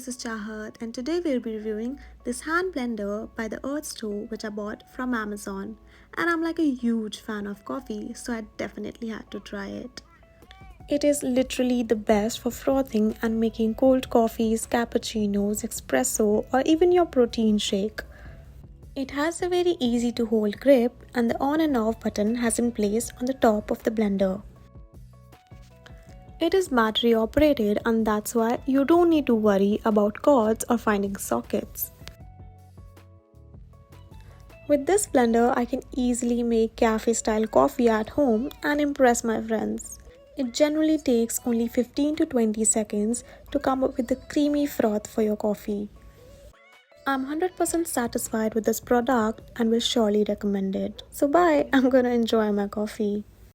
this is Chahat and today we'll be reviewing this hand blender by the Earth Store which I bought from Amazon. And I'm like a huge fan of coffee, so I definitely had to try it. It is literally the best for frothing and making cold coffees, cappuccinos, espresso or even your protein shake. It has a very easy to hold grip and the on and off button has been placed on the top of the blender. It is battery operated and that's why you don't need to worry about cords or finding sockets. With this blender, I can easily make cafe style coffee at home and impress my friends. It generally takes only 15 to 20 seconds to come up with the creamy froth for your coffee. I'm 100% satisfied with this product and will surely recommend it. So bye, I'm gonna enjoy my coffee.